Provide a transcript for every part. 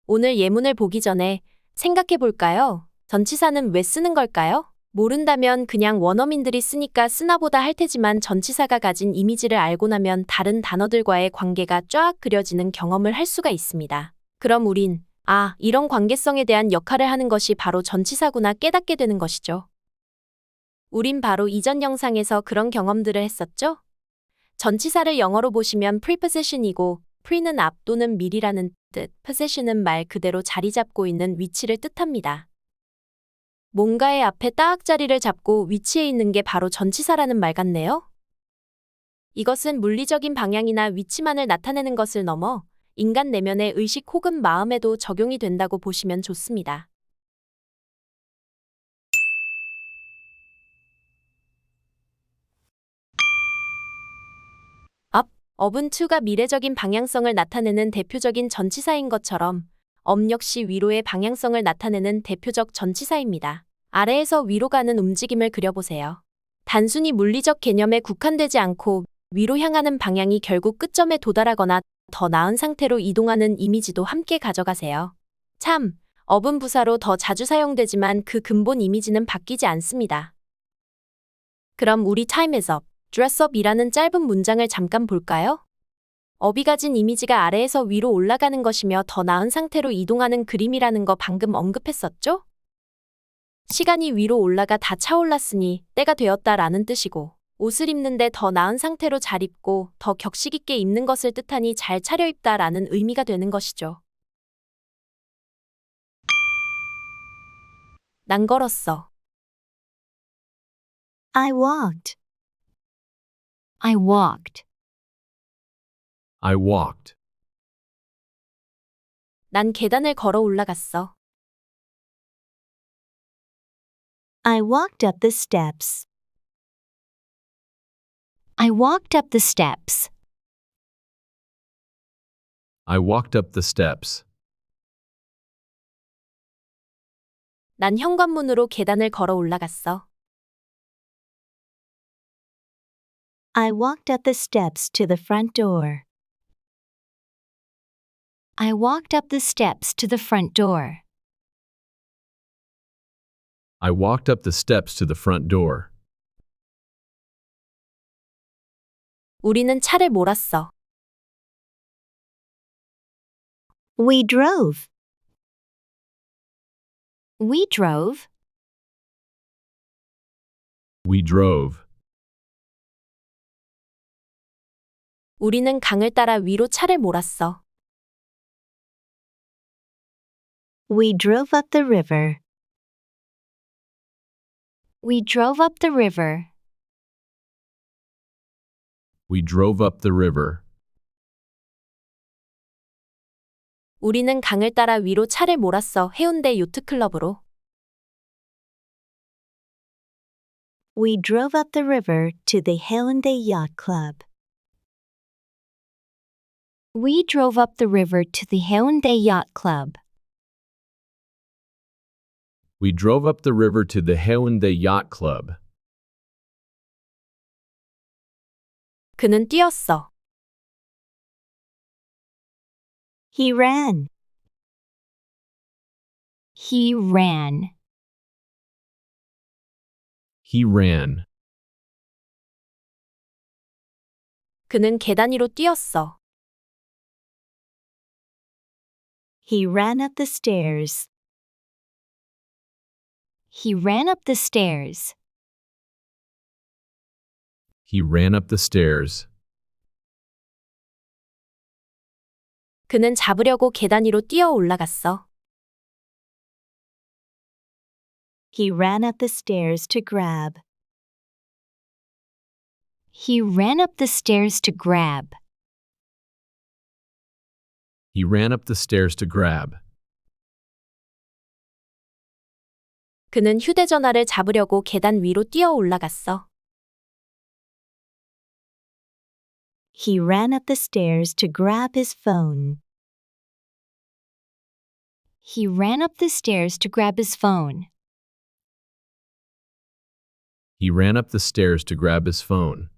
오늘 예문을 보기 전에 생각해 볼까요? 전치사는 왜 쓰는 걸까요? 모른다면 그냥 원어민들이 쓰니까 쓰나보다 할 테지만 전치사가 가진 이미지를 알고 나면 다른 단어들과의 관계가 쫙 그려지는 경험을 할 수가 있습니다. 그럼 우린 이런 관계성에 대한 역할을 하는 것이 바로 전치사구나 깨닫게 되는 것이죠. 우린 바로 이전 영상에서 그런 경험들을 했었죠? 전치사를 영어로 보시면 preposition이고 pre는 앞 또는 미리라는 뜻, position은 말 그대로 자리 잡고 있는 위치를 뜻합니다. 뭔가의 앞에 딱 자리를 잡고 위치해 있는 게 바로 전치사라는 말 같네요. 이것은 물리적인 방향이나 위치만을 나타내는 것을 넘어 인간 내면의 의식 혹은 마음에도 적용이 된다고 보시면 좋습니다. up은 to가 미래적인 방향성을 나타내는 대표적인 전치사인 것처럼 up 역시 위로의 방향성을 나타내는 대표적 전치사입니다. 아래에서 위로 가는 움직임을 그려보세요. 단순히 물리적 개념에 국한되지 않고 위로 향하는 방향이 결국 끝점에 도달하거나 더 나은 상태로 이동하는 이미지도 함께 가져가세요. 참, up은 부사로 더 자주 사용되지만 그 근본 이미지는 바뀌지 않습니다. 그럼 우리 time is up, dress up 이라는 짧은 문장을 잠깐 볼까요? up이 가진 이미지가 아래에서 위로 올라가는 것이며 더 나은 상태로 이동하는 그림이라는 거 방금 언급했었죠? 시간이 위로 올라가 다 차올랐으니 때가 되었다라는 뜻이고 옷을 입는데 더 나은 상태로 잘 입고 더 격식 있게 입는 것을 뜻하니 잘 차려입다라는 의미가 되는 것이죠. 난 걸었어. I walked. I walked. I walked. 난 계단을 걸어 올라갔어. I walked up the steps. I walked up the steps. I walked up the steps. 난 현관문으로 계단을 걸어 올라갔어. I walked up the steps to the front door. I walked up the steps to the front door. I walked up the steps to the front door. 우리는 차를 몰았어. We drove. We drove. We drove. 우리는 강을 따라 위로 차를 몰았어. We drove up the river. We drove up the river. We drove up the river. 우리는 강을 따라 위로 차를 몰았어. 해운대 요트클럽으로. We drove up the river to the Haeundae Yacht Club. We drove up the river to the Haeundae Yacht Club. We drove up the river to the Haeundae Yacht Club. 그는 뛰었어. He ran. He ran. He ran. 그는 계단 위로 뛰었어. He ran up the stairs. He ran up the stairs. He ran up the stairs. 그는 잡으려고 계단 위로 뛰어 올라갔어. He ran up the stairs to grab. He ran up the stairs to grab. He ran up the stairs to grab. 그는 휴대전화를 잡으려고 계단 위로 뛰어 올라갔어. He ran up the stairs to grab his phone. He ran up the stairs to grab his phone. He ran up the stairs to grab his phone.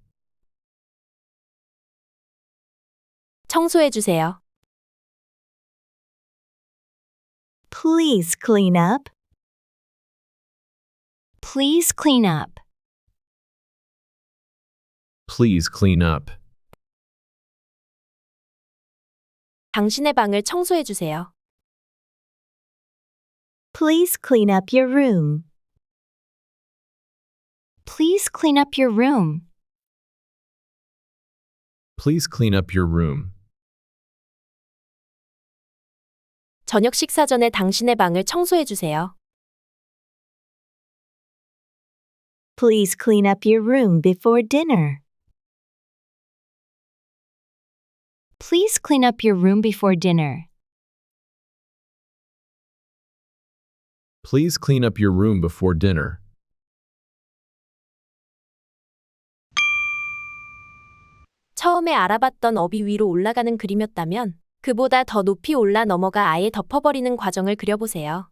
청소해 주세요. Please clean up. Please clean up. Please clean up. 당신의 방을 청소해 주세요. Please clean up your room. Please clean up your room. Please clean up your room. 저녁 식사 전에 당신의 방을 청소해 주세요. Please clean up your room before dinner. Please clean up your room before dinner. Please clean up your room before dinner. 처음에 알아봤던 업이 위로 올라가는 그림이었다면 그보다 더 높이 올라 넘어가 아예 덮어버리는 과정을 그려보세요.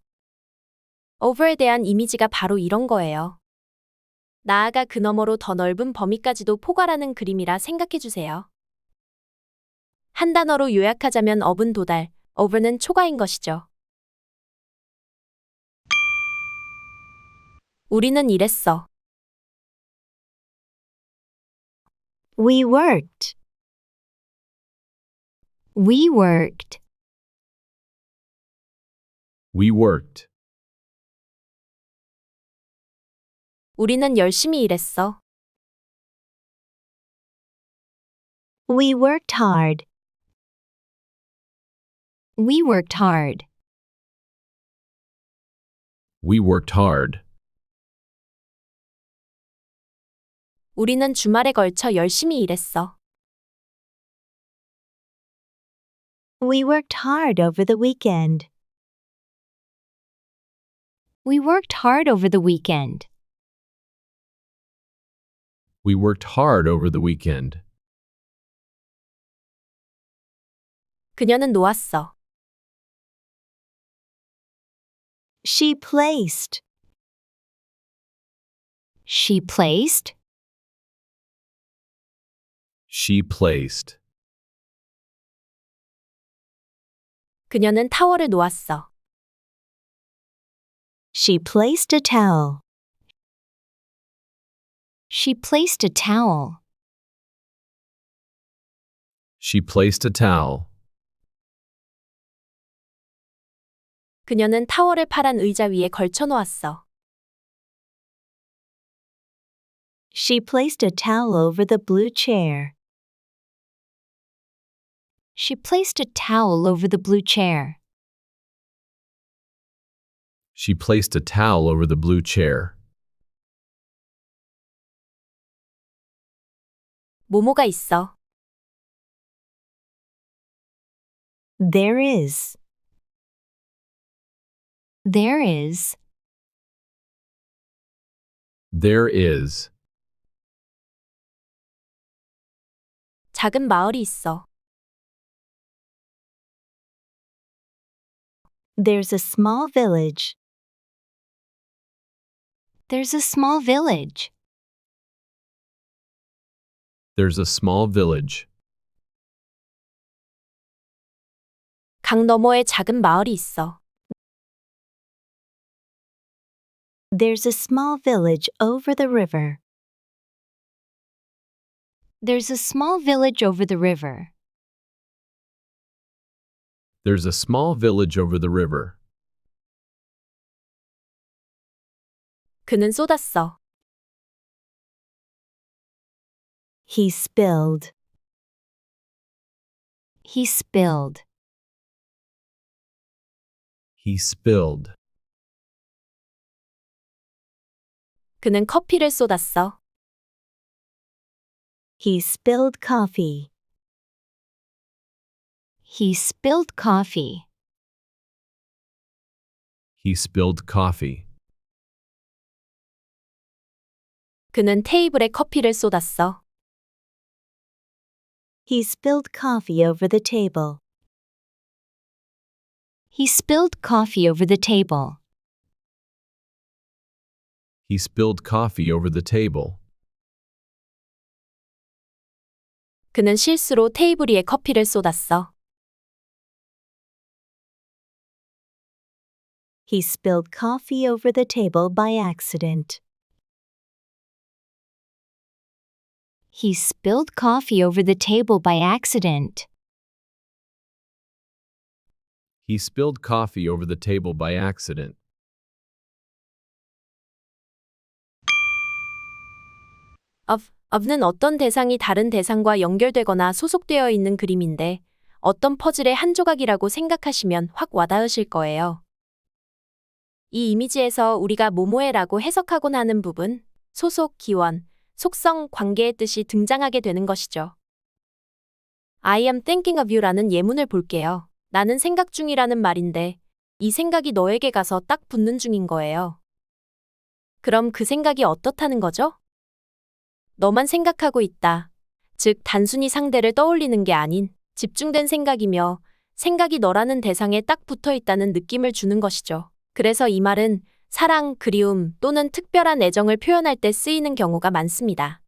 over에 대한 이미지가 바로 이런 거예요. 나아가 그 너머로 더 넓은 범위까지도 포괄하는 그림이라 생각해주세요. 한 단어로 요약하자면 업은 도달, over는 초과인 것이죠. 우리는 일했어. We worked. We worked. We worked. 우리는 열심히 일했어. We worked hard. We worked hard. We worked hard. 우리는 주말에 걸쳐 열심히 일했어. We worked hard over the weekend. We worked hard over the weekend. We worked hard over the weekend. 그녀는 놓았어. She placed. She placed. She placed. 그녀는 타월을 놓았어. She placed a towel. She placed a towel. She placed a towel. 그녀는 타월을 파란 의자 위에 걸쳐 놓았어. She placed a towel over the blue chair. She placed a towel over the blue chair. She placed a towel over the blue chair. 뭐뭐가 있어. There is. There is. There is. 작은 마을이 있어. There's a small village. There's a small village. There's a small village. 강 너머에 작은 마을이 있어. There's a small village over the river. There's a small village over the river. There's a small village over the river. 그는 쏟았어. He spilled. He spilled. He spilled. 그는 커피를 쏟았어. He spilled coffee. He spilled coffee. He spilled coffee. 그는 테이블에 커피를 쏟았어. He spilled coffee over the table. He spilled coffee over the table. He spilled coffee over the table. 그는 실수로 테이블 위에 커피를 쏟았어. He spilled coffee over the table by accident. He spilled coffee over the table by accident. He spilled coffee over the table by accident. of는 어떤 대상이 다른 대상과 연결되거나 소속되어 있는 그림인데 어떤 퍼즐의 한 조각이라고 생각하시면 확 와닿으실 거예요. 이 이미지에서 우리가 뭐뭐해라고 해석하곤 하는 부분, 소속, 기원, 속성, 관계의 뜻이 등장하게 되는 것이죠. I am thinking of you라는 예문을 볼게요. 나는 생각 중이라는 말인데 이 생각이 너에게 가서 딱 붙는 중인 거예요. 그럼 그 생각이 어떻다는 거죠? 너만 생각하고 있다. 즉, 단순히 상대를 떠올리는 게 아닌 집중된 생각이며 생각이 너라는 대상에 딱 붙어 있다는 느낌을 주는 것이죠. 그래서 이 말은 사랑, 그리움 또는 특별한 애정을 표현할 때 쓰이는 경우가 많습니다.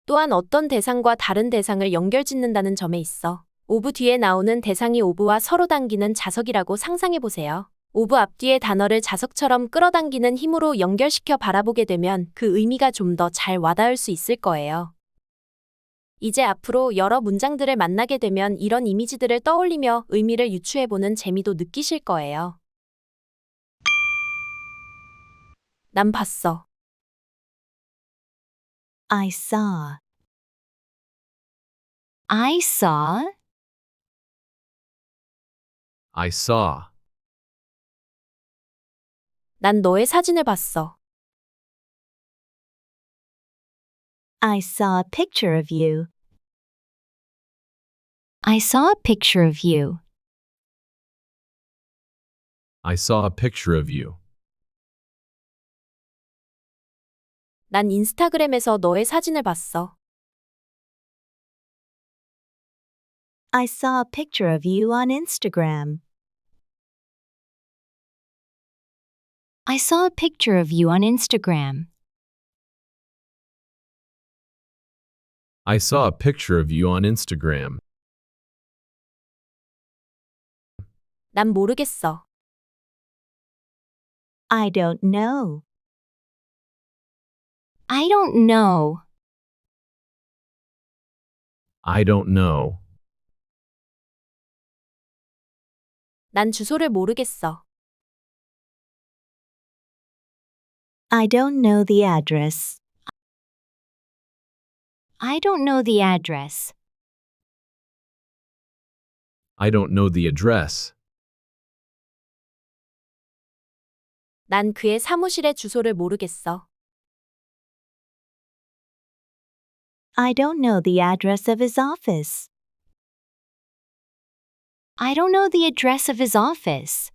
또한 어떤 대상과 다른 대상을 연결짓는다는 점에 있어 of 뒤에 나오는 대상이 of와 서로 당기는 자석이라고 상상해 보세요. of 앞뒤의 단어를 자석처럼 끌어당기는 힘으로 연결시켜 바라보게 되면 그 의미가 좀 더 잘 와닿을 수 있을 거예요. 이제 앞으로 여러 문장들을 만나게 되면 이런 이미지들을 떠올리며 의미를 유추해보는 재미도 느끼실 거예요. 난 봤어. I saw. I saw. I saw. 난 너의 사진을 봤어. I saw a picture of you. I saw a picture of you. I saw a picture of you. 난 인스타그램에서 너의 사진을 봤어. I saw a picture of you on Instagram. I saw a picture of you on Instagram. I saw a picture of you on Instagram. 난 모르겠어. I don't know. I don't know. I don't know. 난 주소를 모르겠어. I don't know the address. I don't know the address. I don't know the address. 난 그의 사무실의 주소를 모르겠어. I don't know the address of his office. I don't know the address of his office.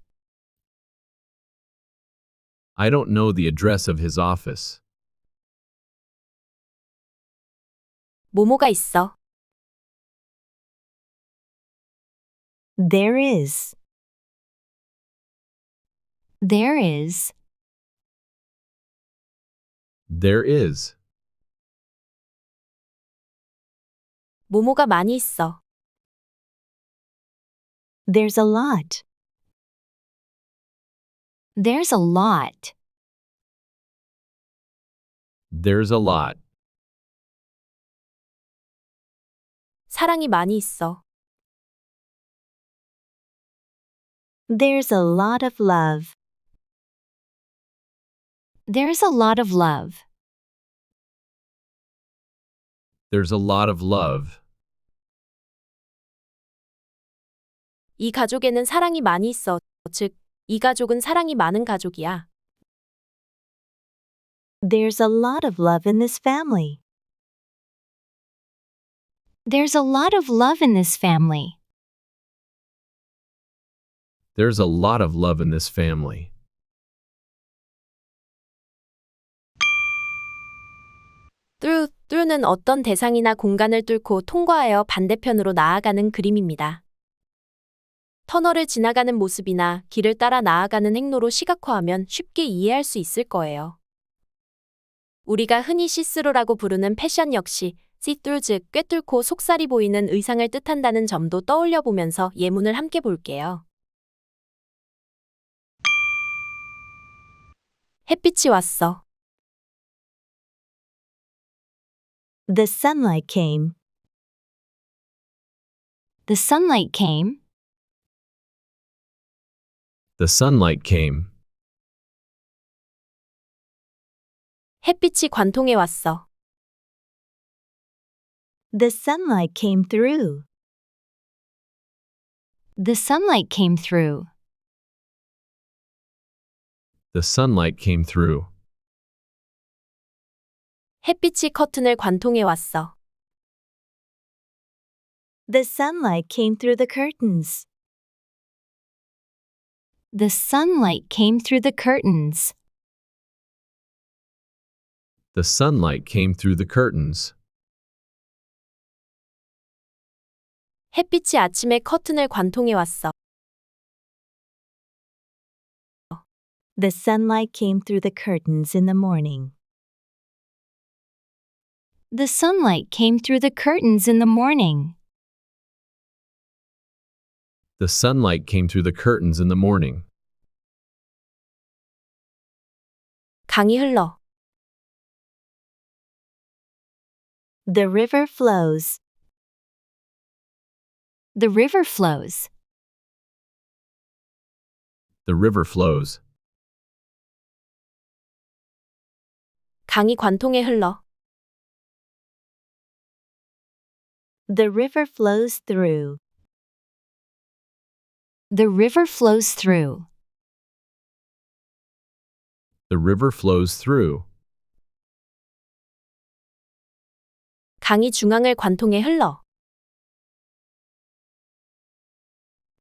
I don't know the address of his office. 뭐뭐가 있어. There is. There is. There is. 뭐뭐가 많이 있어. There's a lot. There's a lot. There's a lot. 사랑이 많이 있어. There's a lot of love. There's a lot of love. There's a lot of love. 이 가족에는 사랑이 많이 있어. 즉, 이 가족은 사랑이 많은 가족이야. There's a lot of love in this family. There's a lot of love in this family. There's a lot of love in this family. through는 어떤 대상이나 공간을 뚫고 통과하여 반대편으로 나아가는 그림입니다. 터널을 지나가는 모습이나 길을 따라 나아가는 행로로 시각화하면 쉽게 이해할 수 있을 거예요. 우리가 흔히 시스루라고 부르는 패션 역시 see-through 즉 꿰뚫고 속살이 보이는 의상을 뜻한다는 점도 떠올려 보면서 예문을 함께 볼게요. 햇빛이 왔어. The sunlight came. The sunlight came. The sunlight came. 햇빛이 관통해 왔어. The sunlight came through. The sunlight came through. The sunlight came through. 햇빛이 커튼을 관통해 왔어. The sunlight came through the curtains. The sunlight came through the curtains. The sunlight came through the curtains. 햇빛이 아침에 커튼을 관통해 왔어. The sunlight came through the curtains in the morning. The sunlight came through the curtains in the morning. The sunlight came through the curtains in the morning. 강이 흘러. The river flows. The river flows. The river flows. 강이 관통해 흘러. The river flows through. The river flows through. The river flows through. 강이 중앙을 관통해 흘러.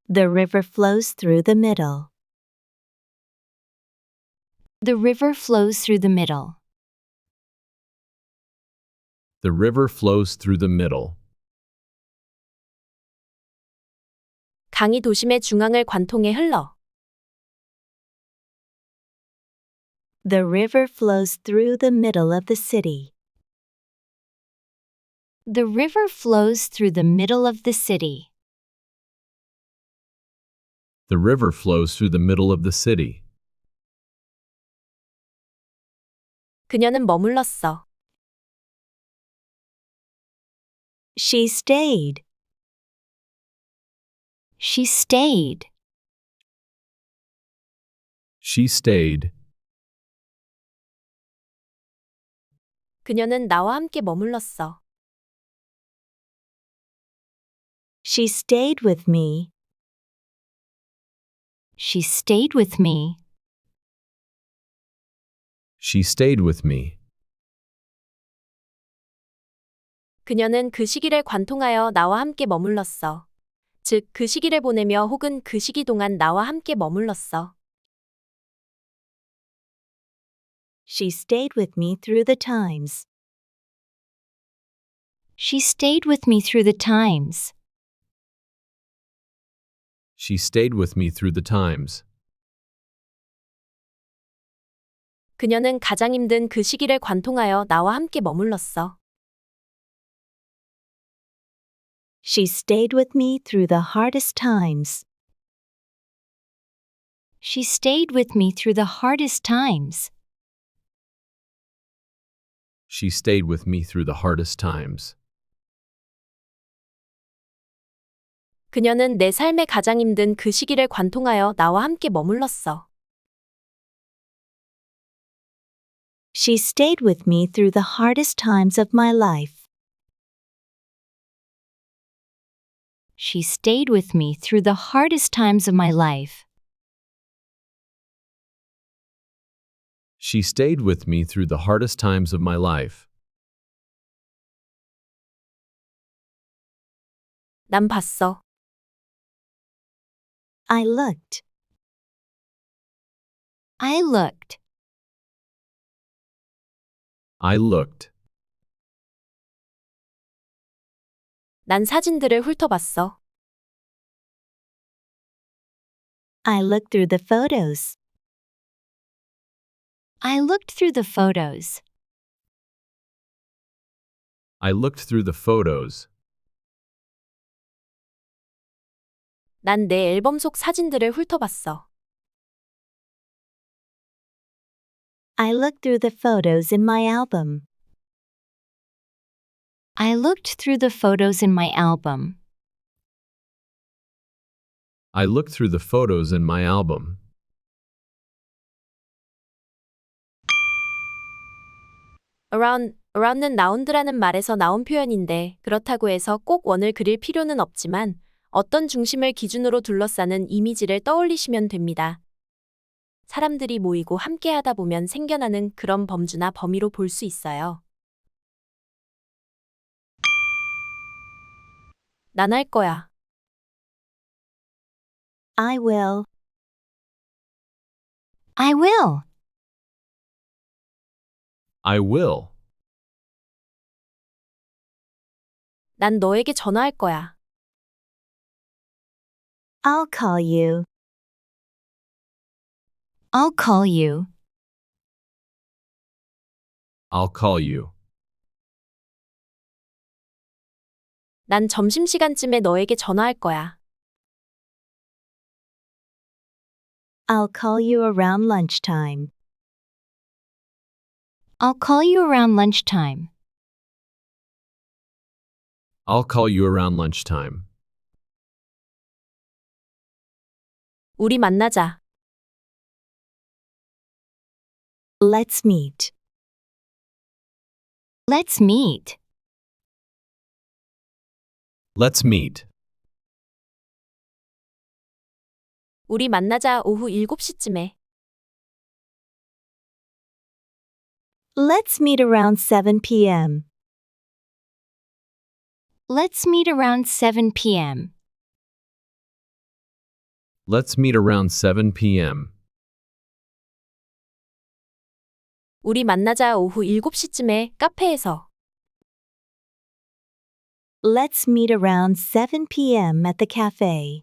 The river flows through the middle. The river flows through the middle. The river flows through the middle. 강이 도심의 중앙을 관통해 흘러. The river flows through the middle of the city. The river flows through the middle of the city. The river flows through the middle of the city. 그녀는 머물렀어. She stayed. She stayed. She stayed. 그녀는 나와 함께 머물렀어. She stayed with me. She stayed with me. She stayed with me. 그녀는 그 시기를 관통하여 나와 함께 머물렀어. 즉, 그 시기를 보내며 혹은 그 시기 동안 나와 함께 머물렀어. She stayed with me through the times. She stayed with me through the times. She stayed with me through the times. 그녀는 가장 힘든 그 시기를 관통하여 나와 함께 머물렀어. She stayed with me through the hardest times. She stayed with me through the hardest times. She stayed with me through the hardest times. 그녀는 내 삶의 가장 힘든 그 시기를 관통하여 나와 함께 머물렀어. She stayed with me through the hardest times of my life. She stayed with me through the hardest times of my life. She stayed with me through the hardest times of my life. 난 봤어. I looked. I looked. I looked. 난 사진들을 훑어봤어. I looked through the photos. I looked through the photos. I looked through the photos. 난 내 앨범 속 사진들을 훑어봤어. I looked through the photos in my album. I looked through the photos in my album. I looked through the photos in my album. around는 라운드라는 말에서 나온 표현인데 그렇다고 해서 꼭 원을 그릴 필요는 없지만 어떤 중심을 기준으로 둘러싸는 이미지를 떠올리시면 됩니다. 사람들이 모이고 함께 하다 보면 생겨나는 그런 범주나 범위로 볼 수 있어요. 난 할 거야. I will. I will. I will. 난 너에게 전화할 거야. I'll call you. I'll call you. I'll call you. 난 점심시간쯤에 너에게 전화할 거야. I'll call you around lunchtime. I'll call you around lunchtime. I'll call you around lunchtime. 우리 만나자. Let's meet. Let's meet. Let's meet. 우리 만나자 오후 7시쯤에. Let's meet around 7 p.m. Let's meet around 7 p.m. Let's meet around 7 p.m. 우리 만나자 오후 7시쯤에 카페에서. Let's meet around 7 p.m. at the cafe.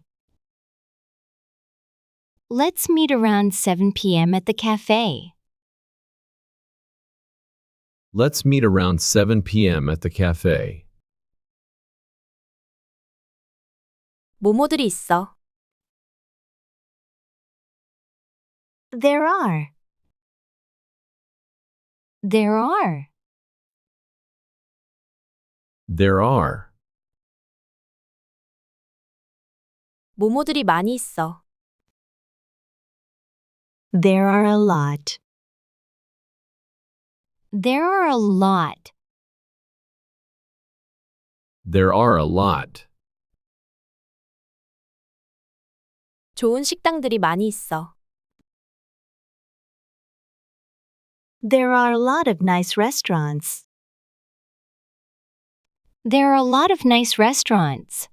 Let's meet around 7 p.m. at the cafe. Let's meet around 7 p.m. at the cafe. 모모들이 있어. There are. There are. There are. 모모들이 많이 있어. There are a lot. There are a lot. There are a lot. 좋은 식당들이 많이 있어. There are a lot of nice restaurants. There are a lot of nice restaurants.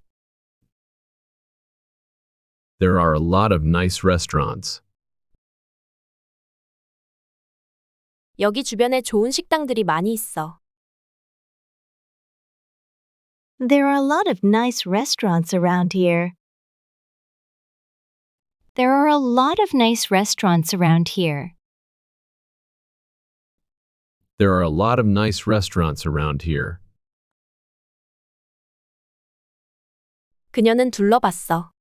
There are a lot of nice restaurants. 여기 주변에 좋은 식당들이 많이 있어. There are a lot of nice restaurants around here. There are a lot of nice restaurants around here. There are a lot of nice restaurants around here. 그녀는 둘러봤어.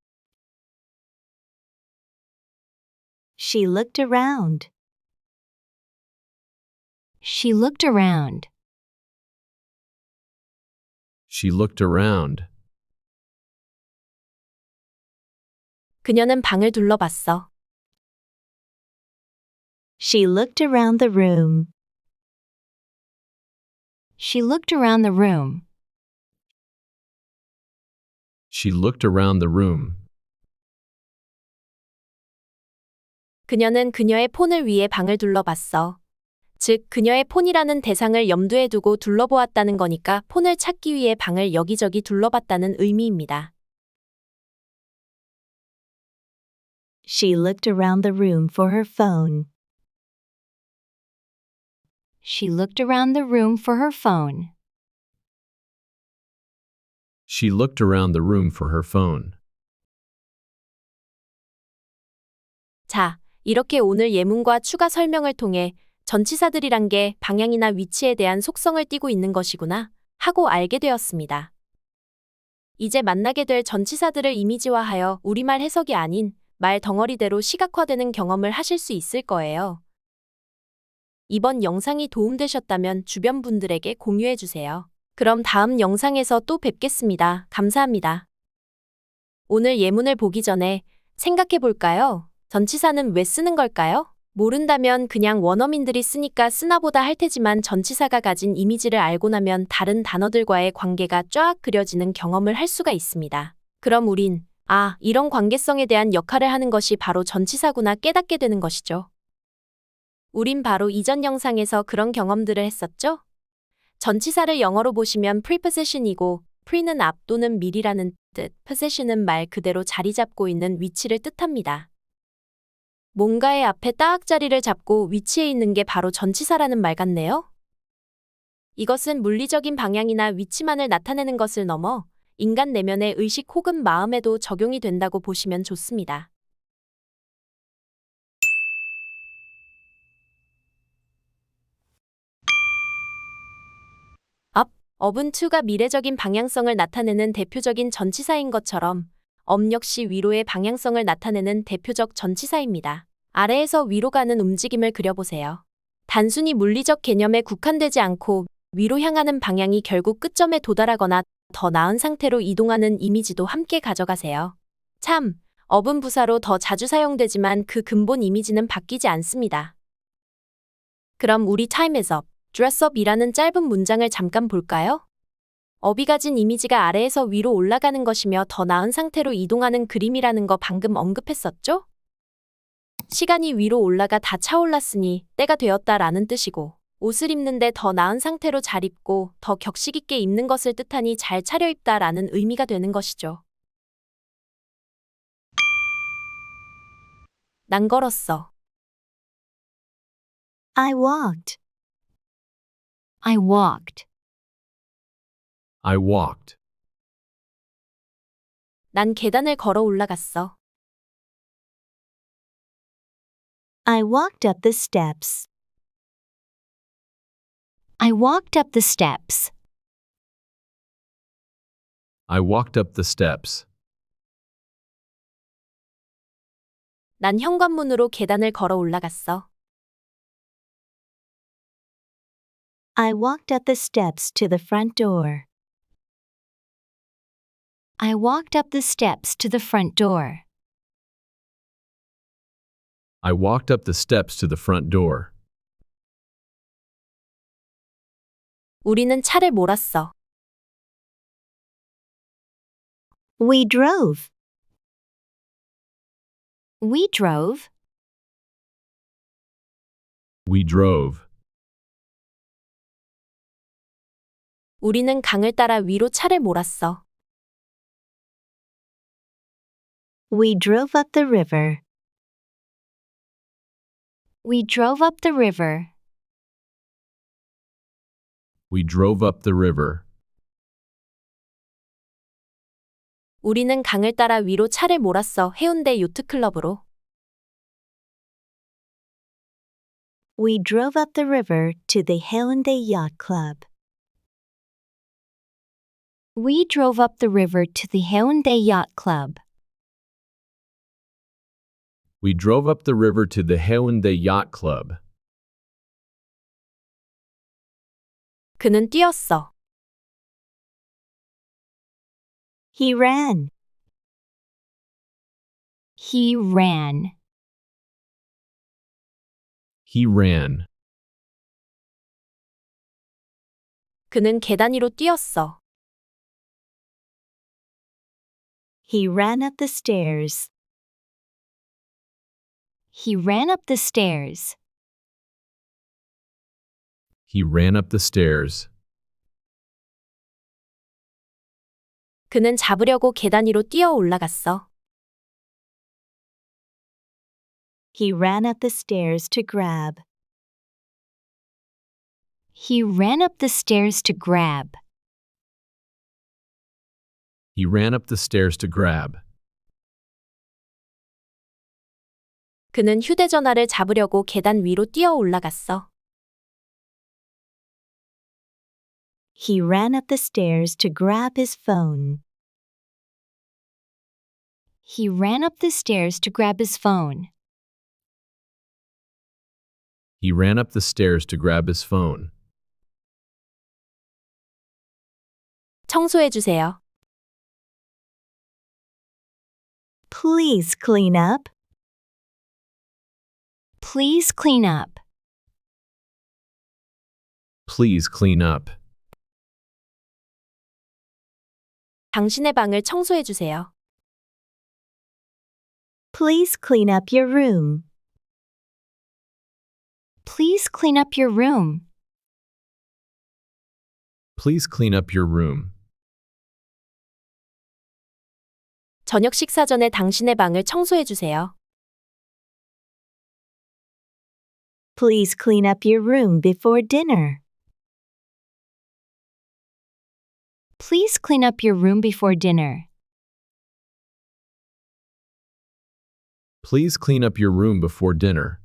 She looked around. She looked around. She looked around. 그녀는 방을 둘러봤어. She looked around the room. She looked around the room. She looked around the room. 그녀는 그녀의 폰을 위해 방을 둘러봤어. 즉, 그녀의 폰이라는 대상을 염두에 두고 둘러보았다는 거니까 폰을 찾기 위해 방을 여기저기 둘러봤다는 의미입니다. She looked around the room for her phone. She looked around the room for her phone. She looked around the room for her phone. 자, 이렇게 오늘 예문과 추가 설명을 통해 전치사들이란 게 방향이나 위치에 대한 속성을 띠고 있는 것이구나 하고 알게 되었습니다. 이제 만나게 될 전치사들을 이미지화하여 우리말 해석이 아닌 말 덩어리대로 시각화되는 경험을 하실 수 있을 거예요. 이번 영상이 도움되셨다면 주변 분들에게 공유해주세요. 그럼 다음 영상에서 또 뵙겠습니다. 감사합니다. 오늘 예문을 보기 전에 생각해 볼까요? 전치사는 왜 쓰는 걸까요? 모른다면 그냥 원어민들이 쓰니까 쓰나보다 할 테지만 전치사가 가진 이미지를 알고 나면 다른 단어들과의 관계가 쫙 그려지는 경험을 할 수가 있습니다. 그럼 우린 이런 관계성에 대한 역할을 하는 것이 바로 전치사구나 깨닫게 되는 것이죠. 우린 바로 이전 영상에서 그런 경험들을 했었죠? 전치사를 영어로 보시면 preposition이고 pre는 앞 또는 미리라는 뜻, possession은 말 그대로 자리 잡고 있는 위치를 뜻합니다. 뭔가의 앞에 딱 자리를 잡고 위치해 있는 게 바로 전치사라는 말 같네요. 이것은 물리적인 방향이나 위치만을 나타내는 것을 넘어 인간 내면의 의식 혹은 마음에도 적용이 된다고 보시면 좋습니다. up은 to가 미래적인 방향성을 나타내는 대표적인 전치사인 것처럼 up 역시 위로의 방향성을 나타내는 대표적 전치사입니다. 아래에서 위로 가는 움직임을 그려보세요. 단순히 물리적 개념에 국한되지 않고 위로 향하는 방향이 결국 끝점에 도달하거나 더 나은 상태로 이동하는 이미지도 함께 가져가세요. 참, up은 부사로 더 자주 사용되지만 그 근본 이미지는 바뀌지 않습니다. 그럼 우리 time is up, dress up 이라는 짧은 문장을 잠깐 볼까요? up이 가진 이미지가 아래에서 위로 올라가는 것이며 더 나은 상태로 이동하는 그림이라는 거 방금 언급했었죠? 시간이 위로 올라가 다 차올랐으니 때가 되었다라는 뜻이고 옷을 입는데 더 나은 상태로 잘 입고 더 격식 있게 입는 것을 뜻하니 잘 차려입다라는 의미가 되는 것이죠. 난 걸었어. I walked. I walked. I walked. 난 계단을 걸어 올라갔어. I walked up the steps. I walked up the steps. I walked up the steps. 난 현관문으로 계단을 걸어 올라갔어. I walked up the steps to the front door. I walked up the steps to the front door. I walked up the steps to the front door. 우리는 차를 몰았어. We drove. We drove. We drove. 우리는 강을 따라 위로 차를 몰았어. We drove up the river. We drove up the river. We drove up the river. 우리는 강을 따라 위로 차를 몰았어. 해운대 요트클럽으로. We drove up the river to the Haeundae Yacht Club. We drove up the river to the Haeundae Yacht Club. We drove up the river to the Haeundae Yacht Club. 그는 뛰었어. He ran. He ran. He ran. 그는 계단 위로 뛰었어. He ran up the stairs. He ran up the stairs. He ran up the stairs. 그는 잡으려고 계단 위로 뛰어 올라갔어. He ran up the stairs to grab. He ran up the stairs to grab. He ran up the stairs to grab. 그는 휴대전화를 잡으려고 계단 위로 뛰어 올라갔어. He ran up the stairs to grab his phone. He ran up the stairs to grab his phone. He ran up the stairs to grab his phone. 청소해 주세요. Please clean up. Please clean up. Please clean up. 당신의 방을 청소해 주세요. Please clean up your room. Please clean up your room. Please clean up your room. 저녁 식사 전에 당신의 방을 청소해 주세요. Please clean up your room before dinner. Please clean up your room before dinner. Please clean up your room before dinner.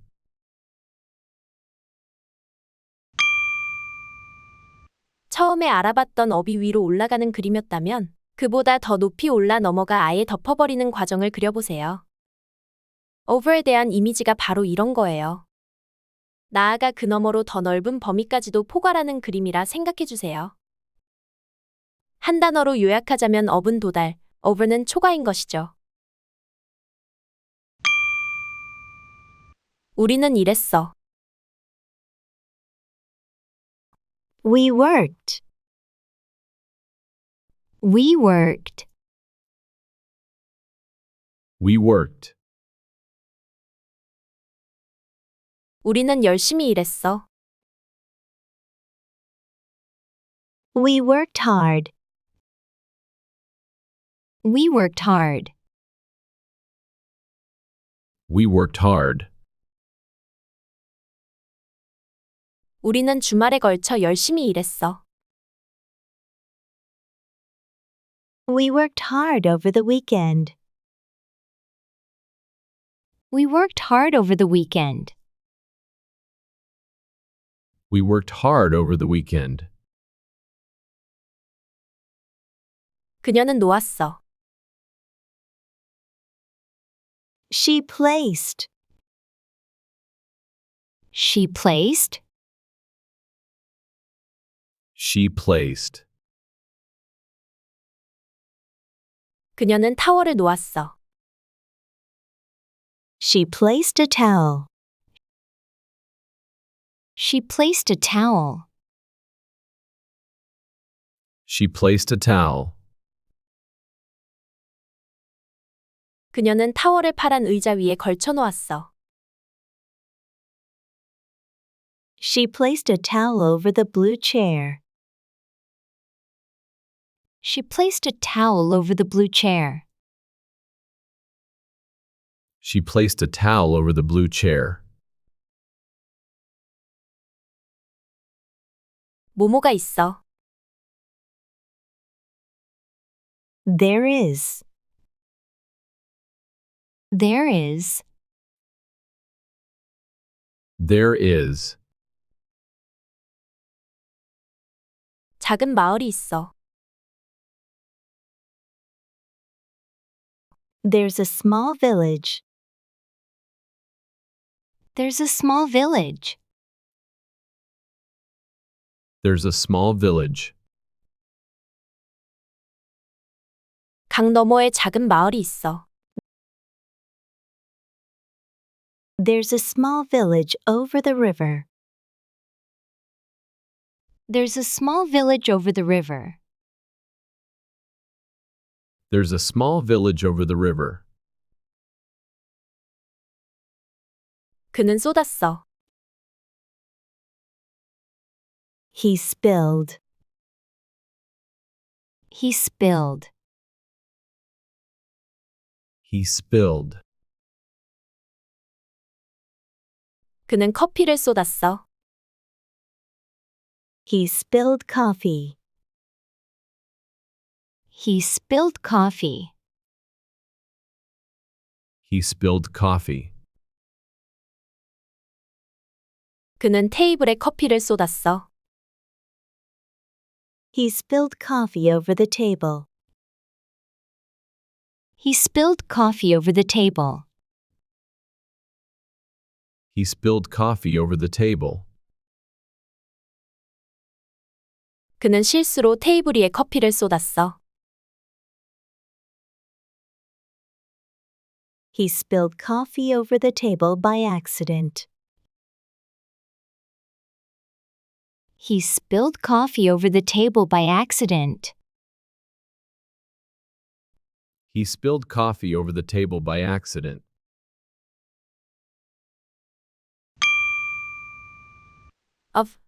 처음에 알아봤던 업이 위로 올라가는 그림이었다면 그보다 더 높이 올라 넘어가 아예 덮어버리는 과정을 그려보세요. over에 대한 이미지가 바로 이런 거예요. 나아가 그 너머로 더 넓은 범위까지도 포괄하는 그림이라 생각해주세요. 한 단어로 요약하자면 업은 도달, over는 초과인 것이죠. 우리는 일했어. We worked. We worked. We worked. 우리는 열심히 일했어. We worked hard. We worked hard. We worked hard. 우리는 주말에 걸쳐 열심히 일했어. We worked hard over the weekend. We worked hard over the weekend. We worked hard over the weekend. 그녀는 놓았어. She placed. She placed. She placed. 그녀는 타월을 놓았어. She placed a towel. She placed a towel. She placed a towel. 그녀는 타월을 파란 의자 위에 걸쳐 놓았어. She placed a towel over the blue chair. She placed a towel over the blue chair. She placed a towel over the blue chair. 뭐뭐가 있어. There is. There is. There is. 작은 마을이 있어. There's a small village. There's a small village. There's a small village. 강 너머에 작은 마을이 있어. There's a small village over the river. There's a small village over the river. There's a small village over the river. 그는 쏟았어. He spilled. He spilled. He spilled. 그는 커피를 쏟았어. He spilled coffee. He spilled coffee. He spilled coffee. 그는 테이블에 커피를 쏟았어. He spilled coffee over the table. He spilled coffee over the table. He spilled coffee over the table. 그는 실수로 테이블 위에 커피를 쏟았어. He spilled coffee over the table by accident. He spilled coffee over the table by accident. He spilled coffee over the table by accident.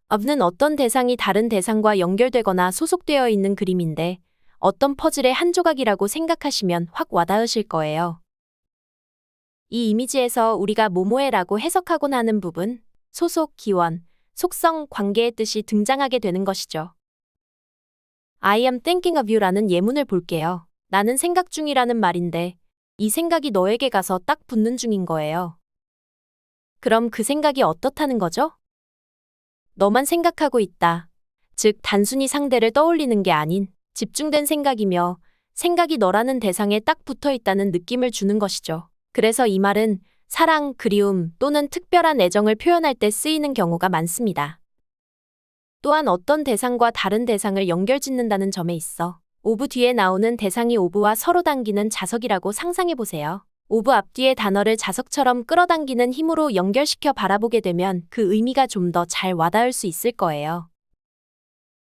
of는 어떤 대상이 다른 대상과 연결되거나 소속되어 있는 그림인데 어떤 퍼즐의 한 조각이라고 생각하시면 확 와닿으실 거예요. 이 이미지에서 우리가 뭐뭐해라고 해석하곤 하는 부분, 소속, 기원, 속성, 관계의 뜻이 등장하게 되는 것이죠. I am thinking of you라는 예문을 볼게요. 나는 생각 중이라는 말인데 이 생각이 너에게 가서 딱 붙는 중인 거예요. 그럼 그 생각이 어떻다는 거죠? 너만 생각하고 있다. 즉, 단순히 상대를 떠올리는 게 아닌 집중된 생각이며 생각이 너라는 대상에 딱 붙어 있다는 느낌을 주는 것이죠. 그래서 이 말은 사랑, 그리움 또는 특별한 애정을 표현할 때 쓰이는 경우가 많습니다. 또한 어떤 대상과 다른 대상을 연결짓는다는 점에 있어 of 뒤에 나오는 대상이 of와 서로 당기는 자석이라고 상상해 보세요. of 앞뒤의 단어를 자석처럼 끌어당기는 힘으로 연결시켜 바라보게 되면 그 의미가 좀 더 잘 와닿을 수 있을 거예요.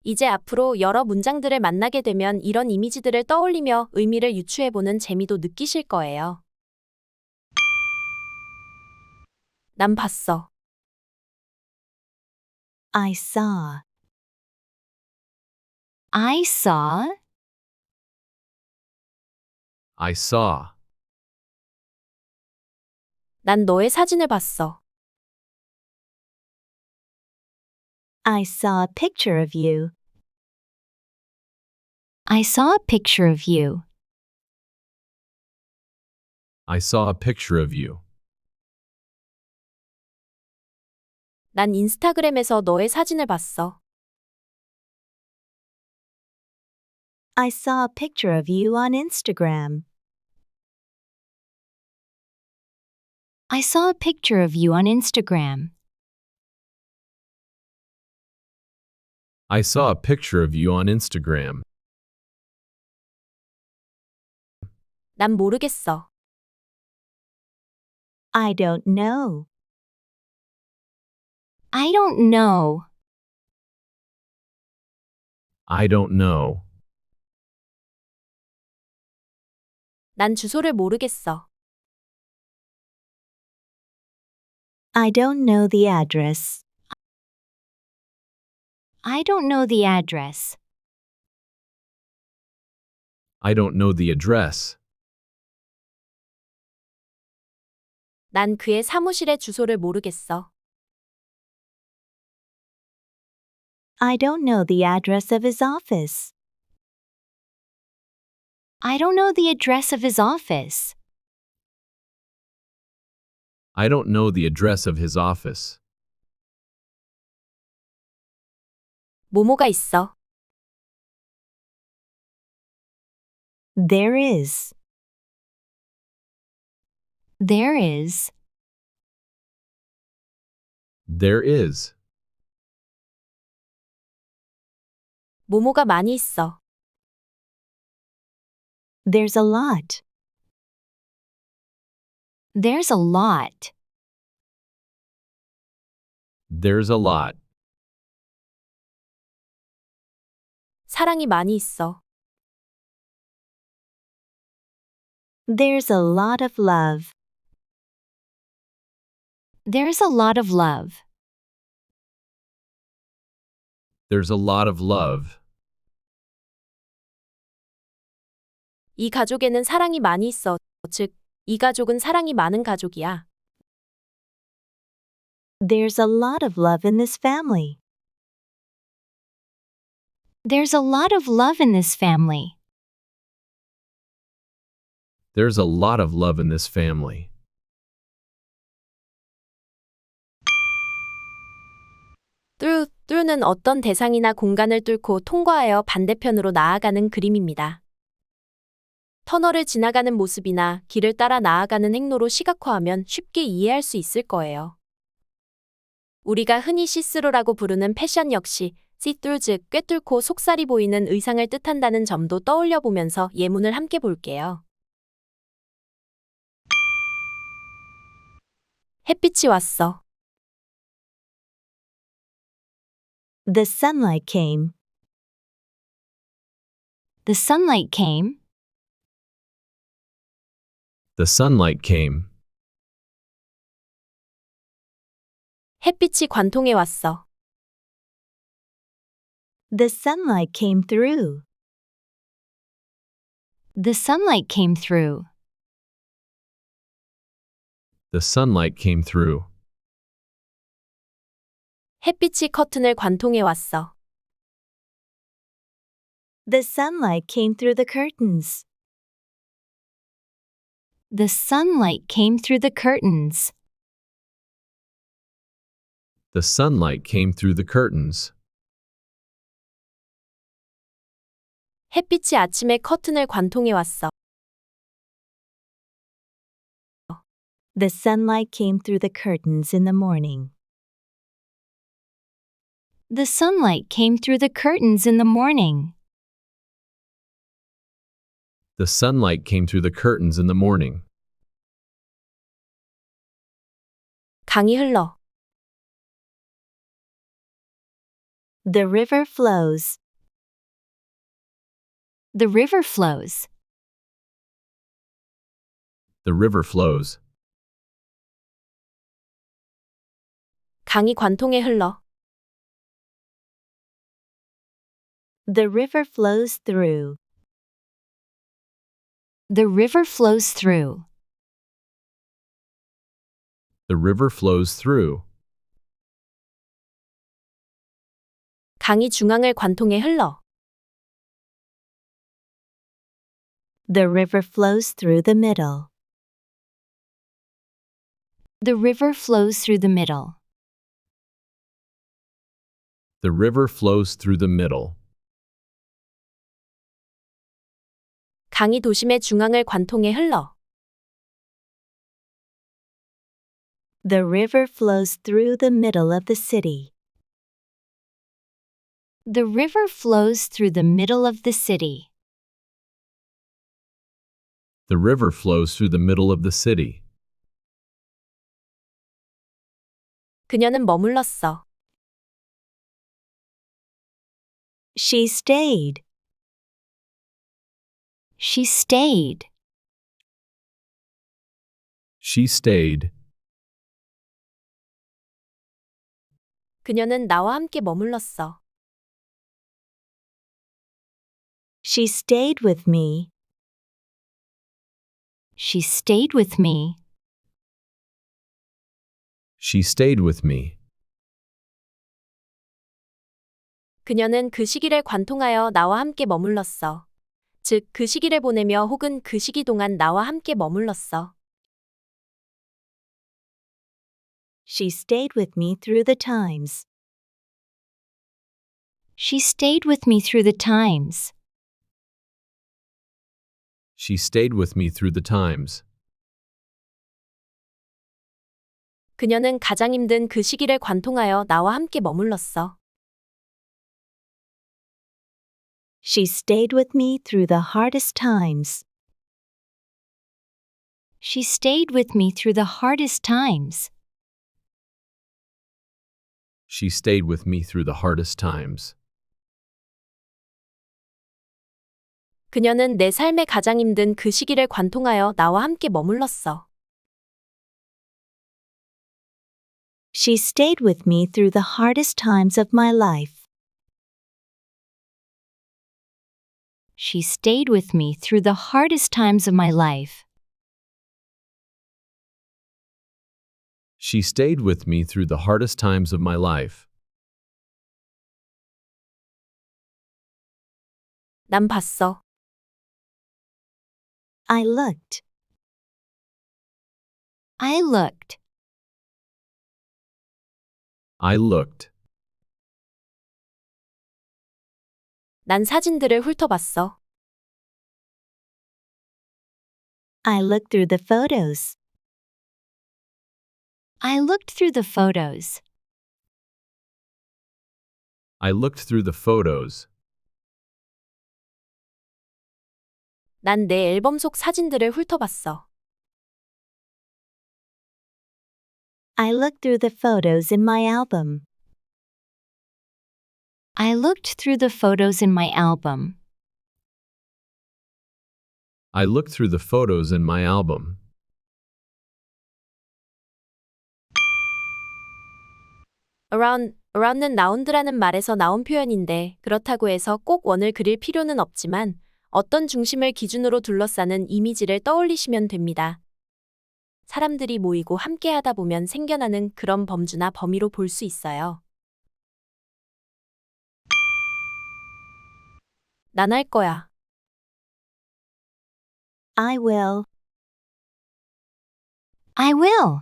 이제 앞으로 여러 문장들을 만나게 되면 이런 이미지들을 떠올리며 의미를 유추해보는 재미도 느끼실 거예요. 난 봤어. I saw. I saw. I saw. 난 너의 사진을 봤어. I saw a picture of you. I saw a picture of you. I saw a picture of you. 난 인스타그램에서 너의 사진을 봤어. I saw a picture of you on Instagram. I saw a picture of you on Instagram. I saw a picture of you on Instagram. 난 모르겠어. I don't know. I don't know. I don't know. 난 주소를 모르겠어. I don't know the address. I don't know the address. I don't know the address. 난 그의 사무실의 주소를 모르겠어. I don't know the address of his office. I don't know the address of his office. I don't know the address of his office. 뭐뭐가 있어. There is. There is. There is. 뭐뭐가 많이 있어. There's a lot. There's a lot. There's a lot. 사랑이 많이 있어. There's a lot of love. There's a lot of love. There's a lot of love. 이 가족에는 사랑이 많이 있어. 즉, 이 가족은 사랑이 많은 가족이야. There's a lot of love in this family. There's a lot of love in this family. There's a lot of love in this family. through는 어떤 대상이나 공간을 뚫고 통과하여 반대편으로 나아가는 그림입니다. 터널을 지나가는 모습이나 길을 따라 나아가는 행로로 시각화하면 쉽게 이해할 수 있을 거예요. 우리가 흔히 시스루라고 부르는 패션 역시 see-through 즉 꿰뚫고 속살이 보이는 의상을 뜻한다는 점도 떠올려 보면서 예문을 함께 볼게요. 햇빛이 왔어. The sunlight came. The sunlight came. The sunlight came. 햇빛이 관통해 왔어. The sunlight came through. The sunlight came through. The sunlight came through. 햇빛이 커튼을 관통해 왔어. The sunlight came through the curtains. The sunlight came through the curtains. The sunlight came through the curtains. 햇빛이 아침에 커튼을 관통해 왔어. The sunlight came through the curtains in the morning. The sunlight came through the curtains in the morning. The sunlight came through the curtains in the morning. 강이 흘러. The river flows. The river flows. The river flows. 강이 관통해 흘러. The river flows through. The river flows through. The river flows through. 강이 중앙을 관통해 흘러. The river flows through the middle. The river flows through the middle. The river flows through the middle. 강이 도심의 중앙을 관통해 흘러. The river flows through the middle of the city. The river flows through the middle of the city. The river flows through the middle of the city. 그녀는 머물렀어. She stayed. She stayed. She stayed. 그녀는 나와 함께 머물렀어. She stayed with me. She stayed with me. She stayed with me. 그녀는 그 시기를 관통하여 나와 함께 머물렀어. 즉, 그 시기를 보내며 혹은 그 시기 동안 나와 함께 머물렀어. She stayed with me through the times. She stayed with me through the times. She stayed with me through the times. 그녀는 가장 힘든 그 시기를 관통하여 나와 함께 머물렀어. She stayed with me through the hardest times. She stayed with me through the hardest times. She stayed with me through the hardest times. 그녀는 내 삶의 가장 힘든 그 시기를 관통하여 나와 함께 머물렀어. She stayed with me through the hardest times of my life. She stayed with me through the hardest times of my life. She stayed with me through the hardest times of my life. 난 봤어. I looked. I looked. I looked. 난 사진들을 훑어봤어. I looked through the photos. I looked through the photos. I looked through the photos. 난 내 앨범 속 사진들을 훑어봤어. I looked through the photos in my album. I looked through the photos in my album. I looked through the photos in my album. around는 라운드라는 말에서 나온 표현인데 그렇다고 해서 꼭 원을 그릴 필요는 없지만 어떤 중심을 기준으로 둘러싸는 이미지를 떠올리시면 됩니다. 사람들이 모이고 함께 하다 보면 생겨나는 그런 범주나 범위로 볼 수 있어요. 난 할 거야. I will. I will.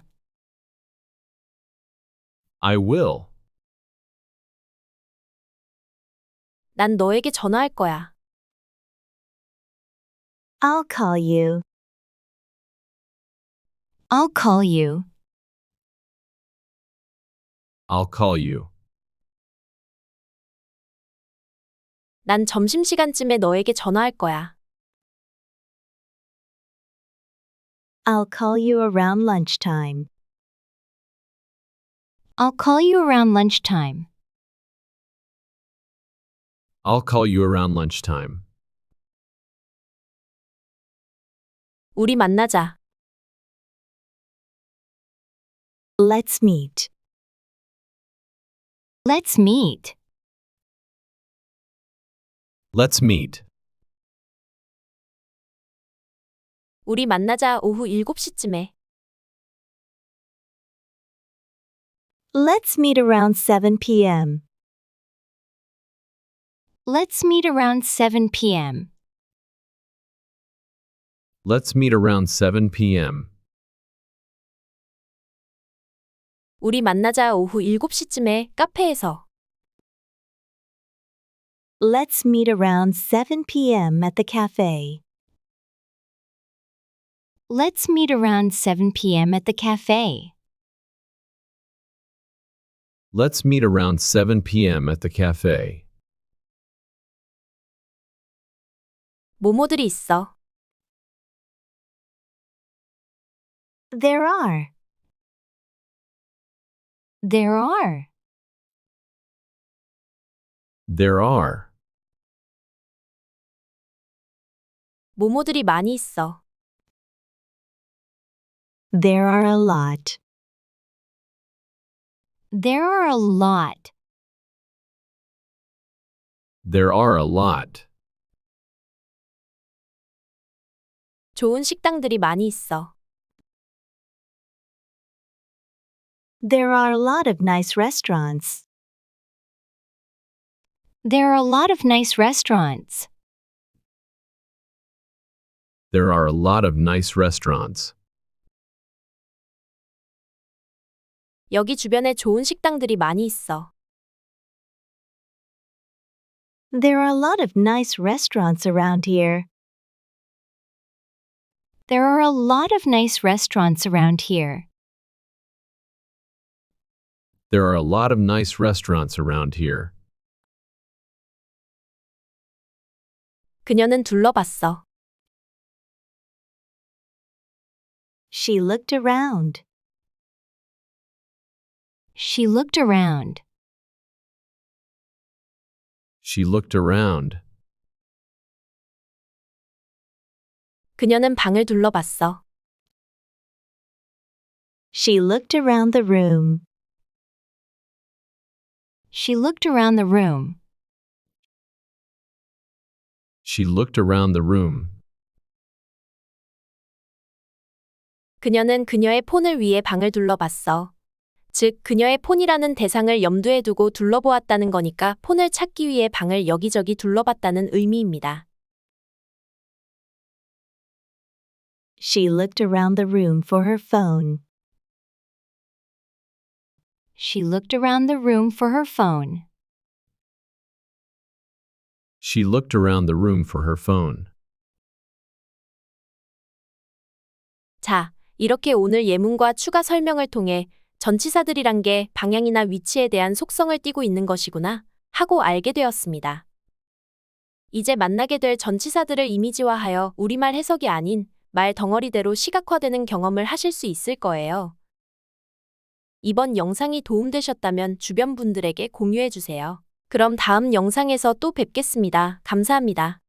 I will. 난 너에게 전화할 거야. I'll call you. I'll call you. I'll call you. 난 점심시간쯤에 너에게 전화할 거야. I'll call you around lunchtime. I'll call you around lunchtime. I'll call you around lunchtime. 우리 만나자. Let's meet. Let's meet. Let's meet. 우리 만나자 오후 7시쯤에. Let's meet around 7 p.m. Let's meet around 7 p.m. Let's meet around 7 p.m. 우리 만나자 오후 7시쯤에 카페에서. Let's meet around 7 p.m. at the cafe. Let's meet around 7 p.m. at the cafe. Let's meet around 7 p.m. at the cafe. 모모들이 있어. There are. There are. There are. 모모들이 많이 있어. There are a lot. There are a lot. There are a lot. 좋은 식당들이 많이 있어. There are a lot of nice restaurants. There are a lot of nice restaurants. There are a lot of nice restaurants. 여기 주변에 좋은 식당들이 많이 있어. There are a lot of nice restaurants around here. There are a lot of nice restaurants around here. There are a lot of nice restaurants around here. 그녀는 둘러봤어. She looked around. She looked around. She looked around. 그녀는 방을 둘러봤어. She looked around the room. She looked around the room. She looked around the room. 그녀는 그녀의 폰을 위해 방을 둘러봤어. 즉, 그녀의 폰이라는 대상을 염두에 두고 둘러보았다는 거니까 폰을 찾기 위해 방을 여기저기 둘러봤다는 의미입니다. She looked around the room for her phone. She looked around the room for her phone. She looked around the room for her phone. 자, 이렇게 오늘 예문과 추가 설명을 통해 전치사들이란 게 방향이나 위치에 대한 속성을 띠고 있는 것이구나 하고 알게 되었습니다. 이제 만나게 될 전치사들을 이미지화하여 우리말 해석이 아닌 말 덩어리대로 시각화되는 경험을 하실 수 있을 거예요. 이번 영상이 도움되셨다면 주변 분들에게 공유해 주세요. 그럼 다음 영상에서 또 뵙겠습니다. 감사합니다.